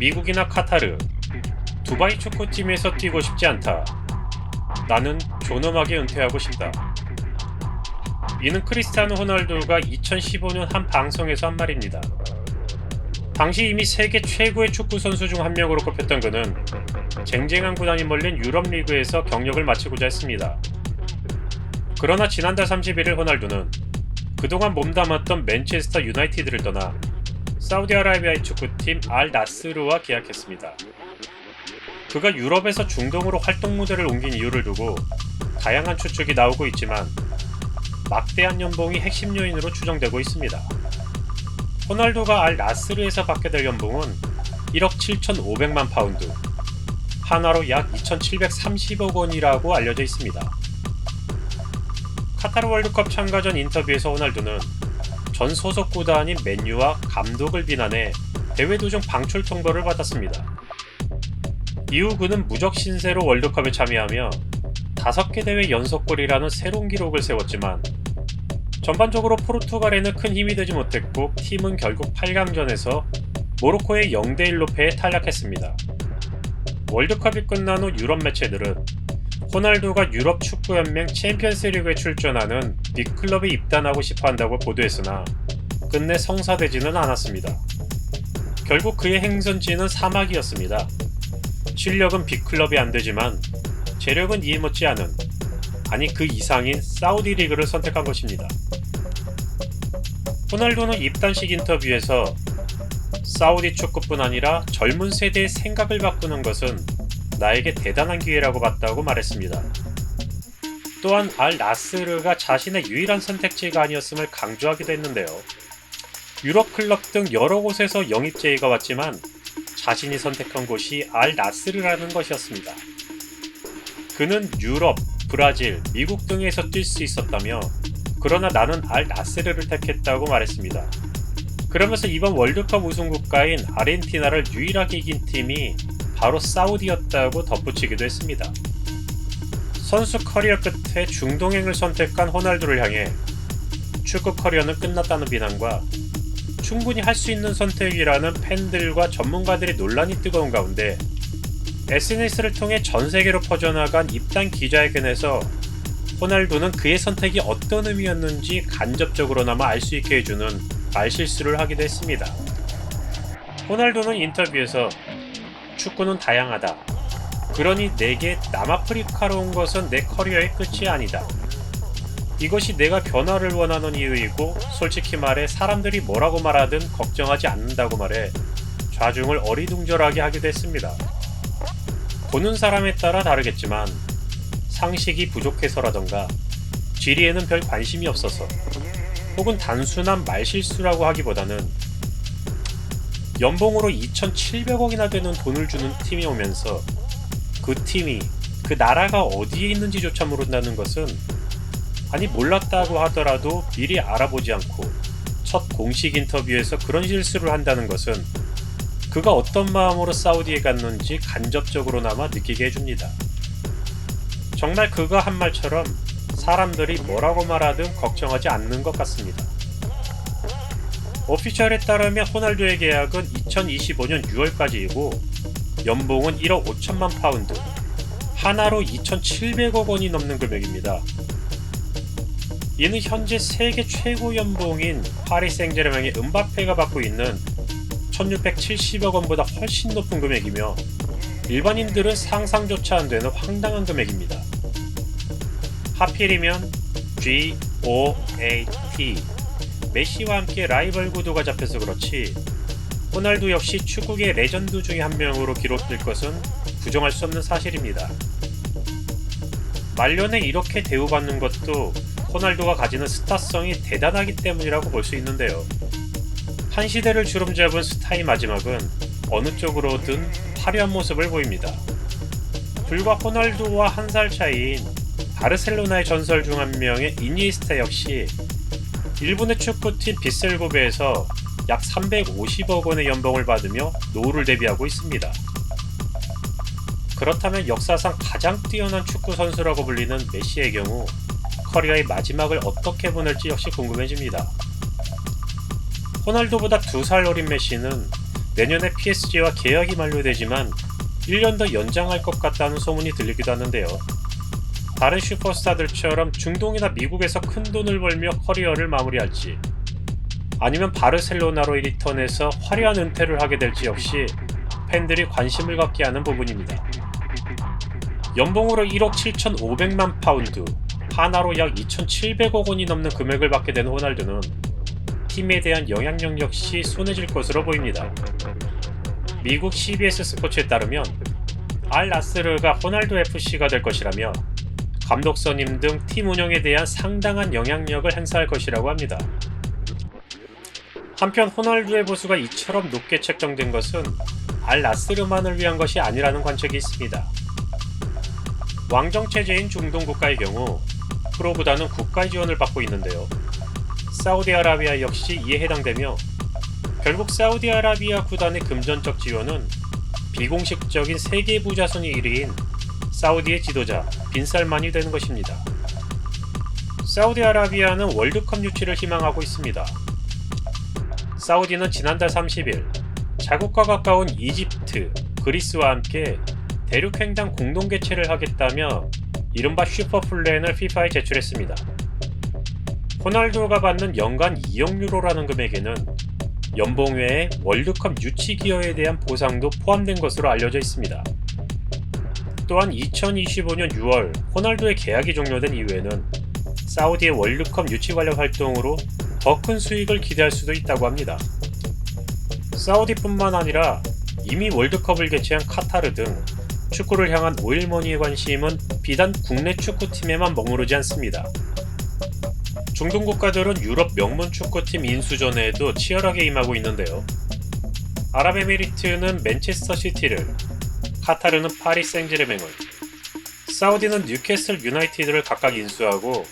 미국이나 카타르, 두바이 축구팀에서 뛰고 싶지 않다. 나는 존엄하게 은퇴하고 싶다. 이는 크리스티아노 호날두가 2015년 한 방송에서 한 말입니다. 당시 이미 세계 최고의 축구 선수 중 한 명으로 꼽혔던 그는 쟁쟁한 구단이 몰린 유럽 리그에서 경력을 마치고자 했습니다. 그러나 지난달 31일 호날두는 그동안 몸담았던 맨체스터 유나이티드를 떠나 사우디아라비아의 축구팀 알 나스르와 계약했습니다. 그가 유럽에서 중동으로 활동 무대를 옮긴 이유를 두고 다양한 추측이 나오고 있지만 막대한 연봉이 핵심 요인으로 추정되고 있습니다. 호날두가 알 나스르에서 받게 될 연봉은 1억 7,500만 파운드, 하나로 약 2,730억 원이라고 알려져 있습니다. 카타르 월드컵 참가 전 인터뷰에서 호날두는 전 소속 구단인 맨유와 감독을 비난해 대회 도중 방출 통보를 받았습니다. 이후 그는 무적 신세로 월드컵에 참여하며 5개 대회 연속골이라는 새로운 기록을 세웠지만 전반적으로 포르투갈에는 큰 힘이 되지 못했고 팀은 결국 8강전에서 모로코의 0대1로 패해 탈락했습니다. 월드컵이 끝난 후 유럽 매체들은 호날두가 유럽 축구연맹 챔피언스리그에 출전하는 빅클럽에 입단하고 싶어 한다고 보도했으나 끝내 성사되지는 않았습니다. 결국 그의 행선지는 사막이었습니다. 실력은 빅클럽이 안되지만 재력은 이에 못지않은, 아니 그 이상인 사우디 리그를 선택한 것입니다. 호날두는 입단식 인터뷰에서 사우디 축구뿐 아니라 젊은 세대의 생각을 바꾸는 것은 나에게 대단한 기회라고 봤다고 말했습니다. 또한 알 나스르가 자신의 유일한 선택지가 아니었음을 강조하기도 했는데요. 유럽 클럽 등 여러 곳에서 영입 제의가 왔지만 자신이 선택한 곳이 알 나스르라는 것이었습니다. 그는 유럽, 브라질, 미국 등에서 뛸 수 있었다며 그러나 나는 알 나스르를 택했다고 말했습니다. 그러면서 이번 월드컵 우승 국가인 아르헨티나를 유일하게 이긴 팀이 바로 사우디였다고 덧붙이기도 했습니다. 선수 커리어 끝에 중동행을 선택한 호날두를 향해 축구 커리어는 끝났다는 비난과 충분히 할 수 있는 선택이라는 팬들과 전문가들의 논란이 뜨거운 가운데 SNS를 통해 전 세계로 퍼져나간 입단 기자회견에서 호날두는 그의 선택이 어떤 의미였는지 간접적으로나마 알 수 있게 해주는 말실수를 하기도 했습니다. 호날두는 인터뷰에서 축구는 다양하다. 그러니 내게 남아프리카로 온 것은 내 커리어의 끝이 아니다. 이것이 내가 변화를 원하는 이유이고 솔직히 말해 사람들이 뭐라고 말하든 걱정하지 않는다고 말해 좌중을 어리둥절하게 하기도 했습니다. 보는 사람에 따라 다르겠지만 상식이 부족해서라던가 지리에는 별 관심이 없어서 혹은 단순한 말실수라고 하기보다는 연봉으로 2,700억이나 되는 돈을 주는 팀이 오면서 그 팀이 그 나라가 어디에 있는지조차 모른다는 것은, 아니 몰랐다고 하더라도 미리 알아보지 않고 첫 공식 인터뷰에서 그런 실수를 한다는 것은 그가 어떤 마음으로 사우디에 갔는지 간접적으로나마 느끼게 해줍니다. 정말 그가 한 말처럼 사람들이 뭐라고 말하든 걱정하지 않는 것 같습니다. 오피셜에 따르면 호날두의 계약은 2025년 6월까지이고 연봉은 1억 5천만 파운드, 하나로 2,700억 원이 넘는 금액입니다. 이는 현재 세계 최고 연봉인 파리 생제르맹의 음바페가 받고 있는 1,670억 원보다 훨씬 높은 금액이며 일반인들은 상상조차 안 되는 황당한 금액입니다. 하필이면 GOAT 메시와 함께 라이벌 구도가 잡혀서 그렇지 호날두 역시 축구계 레전드 중에 한 명으로 기록될 것은 부정할 수 없는 사실입니다. 말년에 이렇게 대우받는 것도 호날두가 가지는 스타성이 대단하기 때문이라고 볼 수 있는데요. 한 시대를 주름잡은 스타의 마지막은 어느 쪽으로든 화려한 모습을 보입니다. 불과 호날두와 한 살 차이인 바르셀로나의 전설 중 한 명의 이니에스타 역시 일본의 축구팀 비셀고베에서 약 350억 원의 연봉을 받으며 노후를 대비하고 있습니다. 그렇다면 역사상 가장 뛰어난 축구 선수라고 불리는 메시의 경우 커리어의 마지막을 어떻게 보낼지 역시 궁금해집니다. 호날두보다 2살 어린 메시는 내년에 PSG와 계약이 만료되지만 1년 더 연장할 것 같다는 소문이 들리기도 하는데요. 다른 슈퍼스타들처럼 중동이나 미국에서 큰 돈을 벌며 커리어를 마무리할지, 아니면 바르셀로나로 리턴해서 화려한 은퇴를 하게 될지 역시 팬들이 관심을 갖게 하는 부분입니다. 연봉으로 1억 7,500만 파운드, 하나로 약 2,700억 원이 넘는 금액을 받게 된 호날두는 팀에 대한 영향력 역시 손해질 것으로 보입니다. 미국 CBS 스포츠에 따르면 알 나스르가 호날두 FC가 될 것이라며 감독 선임 등 팀 운영에 대한 상당한 영향력을 행사할 것이라고 합니다. 한편 호날두의 보수가 이처럼 높게 책정된 것은 알 나스르만을 위한 것이 아니라는 관측이 있습니다. 왕정 체제인 중동 국가의 경우 프로보다는 국가의 지원을 받고 있는데요. 사우디아라비아 역시 이에 해당되며 결국 사우디아라비아 구단의 금전적 지원은 비공식적인 세계 부자 순위 1위인 사우디의 지도자 빈살만이 되는 것입니다. 사우디아라비아는 월드컵 유치를 희망하고 있습니다. 사우디는 지난달 30일 자국과 가까운 이집트, 그리스와 함께 대륙횡단 공동 개최를 하겠다며 이른바 슈퍼플랜을 FIFA에 제출했습니다. 호날두가 받는 연간 2억 유로라는 금액에는 연봉 외에 월드컵 유치 기여에 대한 보상도 포함된 것으로 알려져 있습니다. 또한 2025년 6월 호날두의 계약이 종료된 이후에는 사우디의 월드컵 유치 관련 활동으로 더 큰 수익을 기대할 수도 있다고 합니다. 사우디뿐만 아니라 이미 월드컵을 개최한 카타르 등 축구를 향한 오일머니의 관심은 비단 국내 축구팀에만 머무르지 않습니다. 중동 국가들은 유럽 명문 축구팀 인수전에도 치열하게 임하고 있는데요. 아랍에미리트는 맨체스터 시티를, 카타르는 파리 생제르맹을, 사우디는 뉴캐슬 유나이티드를 각각 인수하고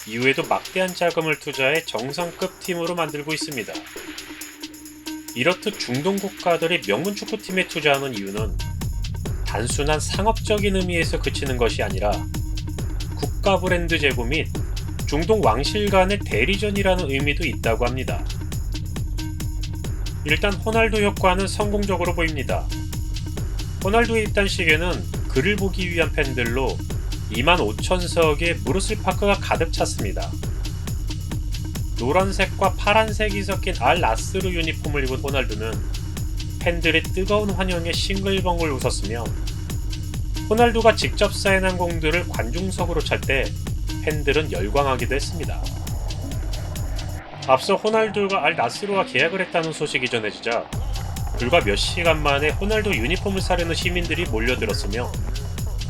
이후에도 막대한 자금을 투자해 정상급 팀으로 만들고 있습니다. 이렇듯 중동 국가들이 명문 축구팀에 투자하는 이유는 단순한 상업적인 의미에서 그치는 것이 아니라 국가 브랜드 제고 및 중동 왕실 간의 대리전이라는 의미도 있다고 합니다. 일단 호날두 효과는 성공적으로 보입니다. 호날두의 입단 시계는 그를 보기 위한 팬들로 25,000석의 무르슬 파크가 가득 찼습니다. 노란색과 파란색이 섞인 알 나스르 유니폼을 입은 호날두는 팬들의 뜨거운 환영에 싱글벙글 웃었으며 호날두가 직접 사인한 공들을 관중석으로 찰 때 팬들은 열광하기도 했습니다. 앞서 호날두가 알 나스르와 계약을 했다는 소식이 전해지자 불과 몇 시간 만에 호날두 유니폼을 사려는 시민들이 몰려들었으며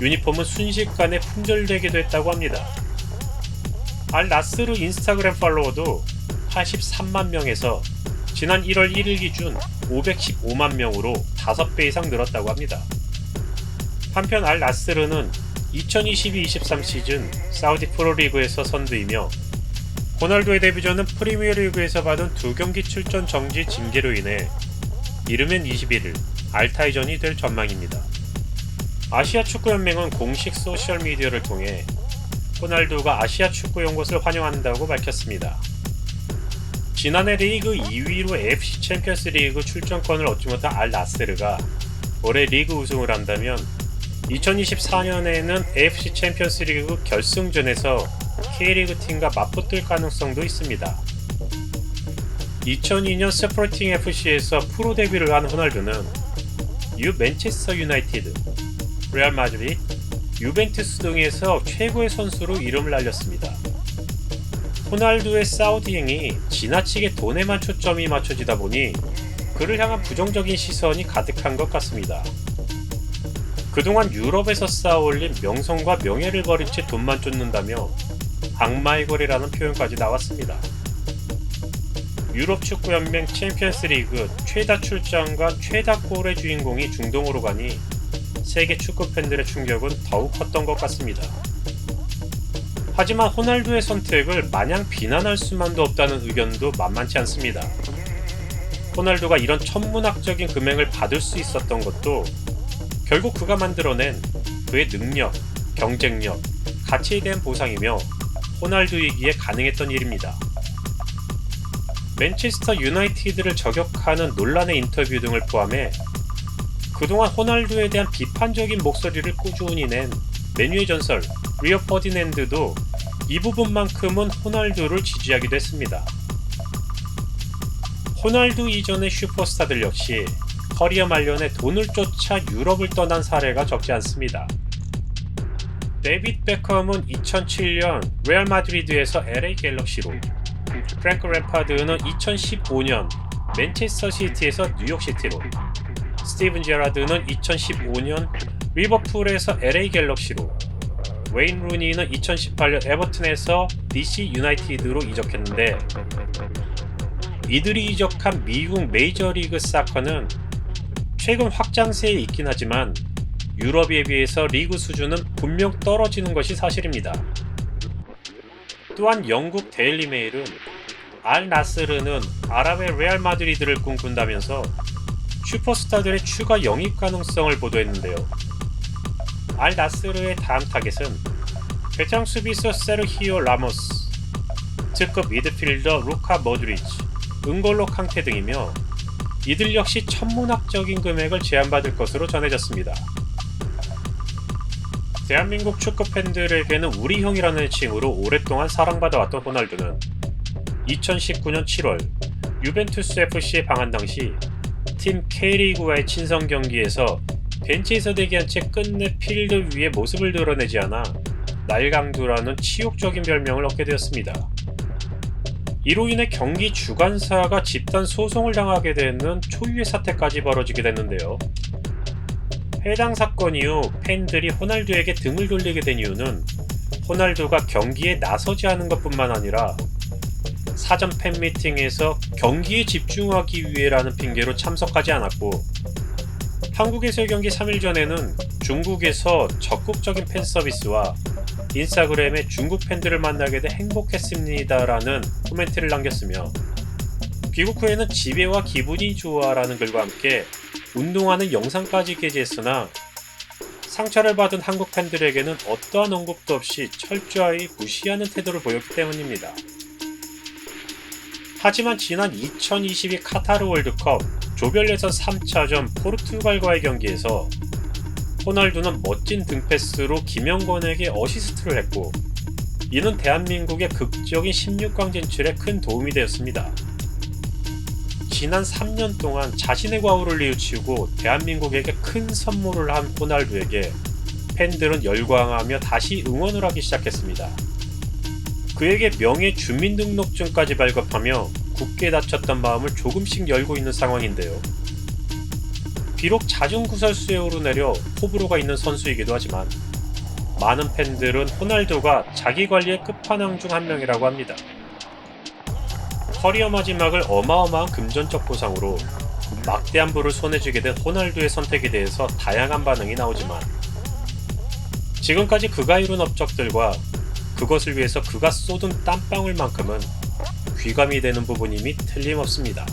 유니폼은 순식간에 품절되기도 했다고 합니다. 알 나스르 인스타그램 팔로워도 83만 명에서 지난 1월 1일 기준 515만 명으로 5배 이상 늘었다고 합니다. 한편 알 나스르는 2022-23 시즌 사우디 프로리그에서 선두이며 호날두의 데뷔전은 프리미어리그에서 받은 2경기 출전 정지 징계로 인해 이르면 21일 알타이전이 될 전망입니다. 아시아 축구연맹은 공식 소셜미디어를 통해 호날두가 아시아 축구에 온 것을 환영한다고 밝혔습니다. 지난해 리그 2위로 AFC 챔피언스 리그 출전권을 얻지 못한 알 나스르가 올해 리그 우승을 한다면 2024년에는 AFC 챔피언스 리그 결승전에서 K리그 팀과 맞붙을 가능성도 있습니다. 2002년 스포팅 FC에서 프로 데뷔를 한 호날두는 이후 맨체스터 유나이티드, 레알 마드리드, 유벤투스 등에서 최고의 선수로 이름을 알렸습니다. 호날두의 사우디행이 지나치게 돈에만 초점이 맞춰지다 보니 그를 향한 부정적인 시선이 가득한 것 같습니다. 그동안 유럽에서 쌓아올린 명성과 명예를 버린 채 돈만 쫓는다며 악마의 거래라는 표현까지 나왔습니다. 유럽 축구연맹 챔피언스 리그 최다 출장과 최다 골의 주인공이 중동으로 가니 세계 축구 팬들의 충격은 더욱 컸던 것 같습니다. 하지만 호날두의 선택을 마냥 비난할 수만도 없다는 의견도 만만치 않습니다. 호날두가 이런 천문학적인 금액을 받을 수 있었던 것도 결국 그가 만들어낸 그의 능력, 경쟁력, 가치에 대한 보상이며 호날두이기에 가능했던 일입니다. 맨체스터 유나이티드를 저격하는 논란의 인터뷰 등을 포함해 그동안 호날두에 대한 비판적인 목소리를 꾸준히 낸 맨유의 전설 리오 퍼디낸드도 이 부분만큼은 호날두를 지지하기도 했습니다. 호날두 이전의 슈퍼스타들 역시 커리어 말년에 돈을 쫓아 유럽을 떠난 사례가 적지 않습니다. 데이빗 베컴은 2007년 레알 마드리드에서 LA 갤럭시로, 프랭크 램파드는 2015년 맨체스터 시티에서 뉴욕 시티로, 스티븐 제라드는 2015년 리버풀에서 LA 갤럭시로, 웨인 루니는 2018년 에버튼에서 DC 유나이티드로 이적했는데, 이들이 이적한 미국 메이저리그 사커는 최근 확장세에 있긴 하지만 유럽에 비해서 리그 수준은 분명 떨어지는 것이 사실입니다. 또한 영국 데일리 메일은 알 나스르는 아랍의 레알 마드리드를 꿈꾼다면서 슈퍼스타들의 추가 영입 가능성을 보도했는데요. 알 나스르의 다음 타겟은 veteran 수비수 세르히오 라모스, 특급 미드필더 루카 모드리치, 은골로 캉테 등이며 이들 역시 천문학적인 금액을 제한받을 것으로 전해졌습니다. 대한민국 축구 팬들에게는 우리 형이라는 칭으로 오랫동안 사랑받아왔던 호날두는 2019년 7월 유벤투스 FC에 방한 당시 팀 K리그와의 친선 경기에서 벤치에서 대기한 채 끝내 필드 위에 모습을 드러내지 않아 날강두라는 치욕적인 별명을 얻게 되었습니다. 이로 인해 경기 주관사가 집단 소송을 당하게 되는 초유의 사태까지 벌어지게 됐는데요. 해당 사건 이후 팬들이 호날두에게 등을 돌리게 된 이유는 호날두가 경기에 나서지 않은 것뿐만 아니라 사전 팬미팅에서 경기에 집중하기 위해라는 핑계로 참석하지 않았고, 한국에서의 경기 3일 전에는 중국에서 적극적인 팬 서비스와 인스타그램에 중국 팬들을 만나게 돼 행복했습니다라는 코멘트를 남겼으며, 귀국 후에는 집에와 기분이 좋아라는 글과 함께 운동하는 영상까지 게재했으나 상처를 받은 한국 팬들에게는 어떠한 언급도 없이 철저히 무시하는 태도를 보였기 때문입니다. 하지만 지난 2022 카타르 월드컵 조별 예선 3차전 포르투갈과의 경기에서 호날두는 멋진 등패스로 김영권에게 어시스트를 했고, 이는 대한민국의 극적인 16강 진출에 큰 도움이 되었습니다. 지난 3년 동안 자신의 과오를 뉘우치고 대한민국에게 큰 선물을 한 호날두에게 팬들은 열광하며 다시 응원을 하기 시작했습니다. 그에게 명예 주민등록증까지 발급하며 굳게 닫혔던 마음을 조금씩 열고 있는 상황인데요. 비록 잦은 구설수에 오르내려 호불호가 있는 선수이기도 하지만 많은 팬들은 호날두가 자기 관리의 끝판왕 중 한 명이라고 합니다. 커리어 마지막을 어마어마한 금전적 보상으로 막대한 부를 손에 쥐게 된 호날두의 선택에 대해서 다양한 반응이 나오지만, 지금까지 그가 이룬 업적들과 그것을 위해서 그가 쏟은 땀방울만큼은 귀감이 되는 부분임이 틀림없습니다.